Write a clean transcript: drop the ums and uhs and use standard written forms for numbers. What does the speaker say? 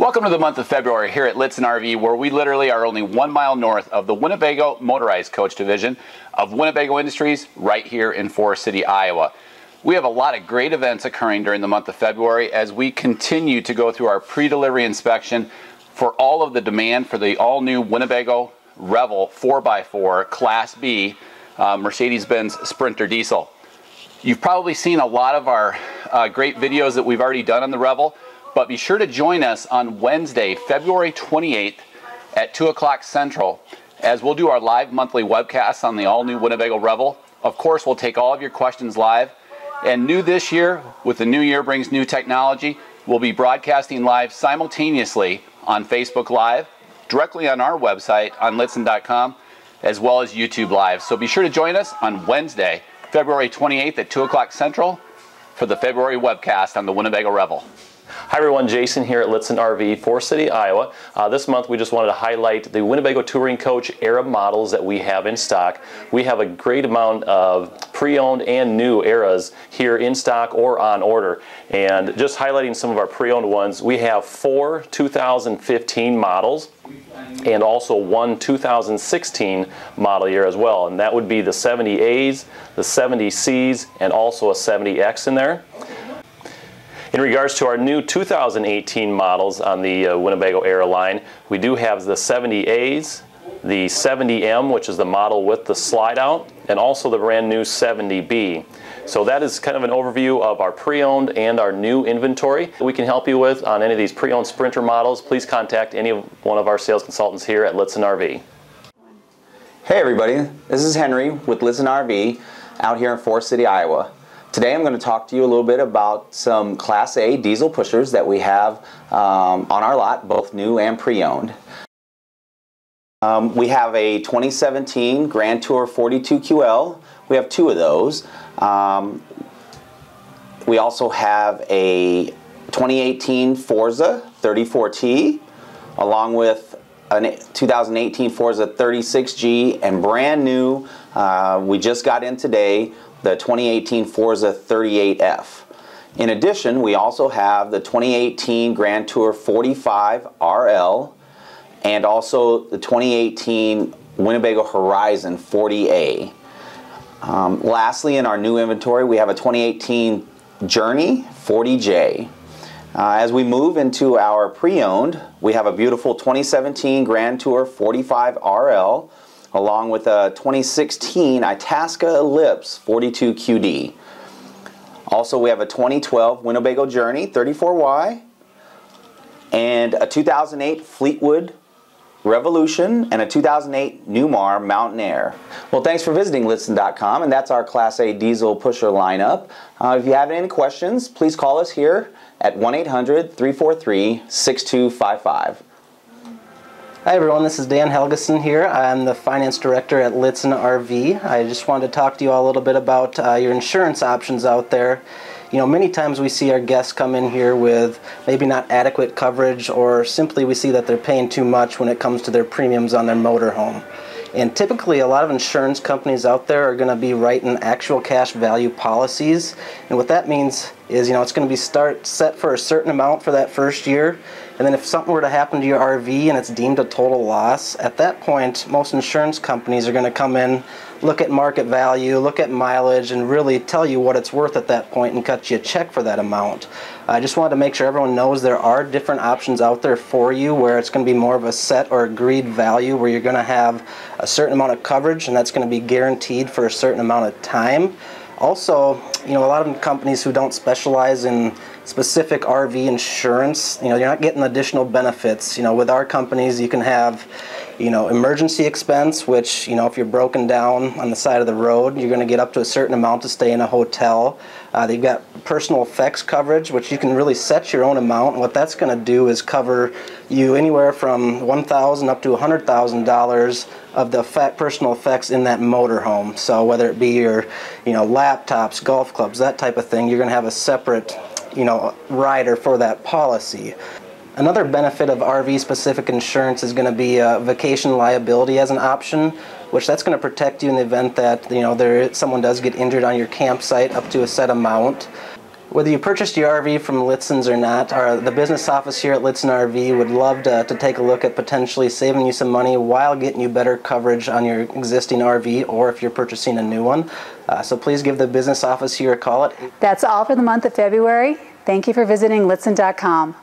Welcome to the month of February here at Lichtsinn RV, where we literally are only 1 mile north of the Winnebago motorized coach division of Winnebago Industries right here in Forest City, Iowa. We have a lot of great events occurring during the month of February as we continue to go through our pre-delivery inspection for all of the demand for the all-new Winnebago Revel 4x4 Class B Mercedes-Benz Sprinter diesel. You've probably seen a lot of our great videos that we've already done on the Revel, but be sure to join us on Wednesday, February 28th at 2 o'clock Central, as we'll do our live monthly webcasts on the all-new Winnebago Revel. Of course, we'll take all of your questions live. And new this year, with the new year brings new technology, we'll be broadcasting live simultaneously on Facebook Live, directly on our website on Lichtsinn.com, as well as YouTube Live. So be sure to join us on Wednesday, February 28th at 2 o'clock Central for the February webcast on the Winnebago Revel. Hi everyone, Jason here at Lichtsinn RV, Forest City, Iowa. This month we just wanted to highlight the Winnebago Touring Coach era models that we have in stock. We have a great amount of pre-owned and new eras here in stock or on order. And just highlighting some of our pre-owned ones, we have 4 2015 models and also 1 2016 model year as well. And that would be the 70As, the 70Cs, and also a 70X in there. In regards to our new 2018 models on the Winnebago era line, we do have the 70As, the 70M, which is the model with the slide out, and also the brand new 70B. So that is kind of an overview of our pre-owned and our new inventory we can help you with on any of these pre-owned Sprinter models. Please contact any one of our sales consultants here at Lichtsinn RV. Hey everybody, this is Henry with Lichtsinn RV out here in Forest City, Iowa. Today I'm going to talk to you a little bit about some Class A diesel pushers that we have on our lot, both new and pre-owned. We have a 2017 Grand Tour 42QL. We have 2 of those. We also have a 2018 Forza 34T along with a 2018 Forza 36G, and brand new, we just got in today, the 2018 Forza 38F. In addition, we also have the 2018 Grand Tour 45 RL and also the 2018 Winnebago Horizon 40A. Lastly, in our new inventory, we have a 2018 Journey 40J. As we move into our pre-owned, we have a beautiful 2017 Grand Tour 45 RL along with a 2016 Itasca Ellipse 42QD. Also, we have a 2012 Winnebago Journey 34Y and a 2008 Fleetwood Revolution and a 2008 Newmar Mountain Air. Well, thanks for visiting Lichtsinn.com, and that's our Class A diesel pusher lineup. If you have any questions, please call us here at 1-800-343-6255. Hi everyone, this is Dan Helgeson here. I'm the Finance Director at Lichtsinn RV. I just wanted to talk to you all a little bit about your insurance options out there. You know, many times we see our guests come in here with maybe not adequate coverage, or simply we see that they're paying too much when it comes to their premiums on their motorhome. And typically a lot of insurance companies out there are going to be writing actual cash value policies. And what that means is, you know, it's going to be set for a certain amount for that first year. And then if something were to happen to your RV and it's deemed a total loss, at that point most insurance companies are going to come in, look at market value, look at mileage, and really tell you what it's worth at that point and cut you a check for that amount. I just wanted to make sure everyone knows there are different options out there for you where it's going to be more of a set or agreed value, where you're going to have a certain amount of coverage and that's going to be guaranteed for a certain amount of time. Also, you know, a lot of companies who don't specialize in specific RV insurance, you know, you're not getting additional benefits. You know, with our companies you can have, you know, emergency expense, which, you know, if you're broken down on the side of the road, you're going to get up to a certain amount to stay in a hotel. They've got personal effects coverage, which you can really set your own amount, and what that's going to do is cover you anywhere from $1,000 up to $100,000 of the personal effects in that motorhome. So whether it be your, you know, laptops, golf clubs, that type of thing, you're going to have a separate, you know, rider for that policy. Another benefit of RV-specific insurance is going to be vacation liability as an option, which that's going to protect you in the event that, you know, someone does get injured on your campsite up to a set amount. Whether you purchased your RV from Litzins or not, the business office here at Lichtsinn RV would love to take a look at potentially saving you some money while getting you better coverage on your existing RV or if you're purchasing a new one. So please give the business office here a call. That's all for the month of February. Thank you for visiting Lichtsinn.com.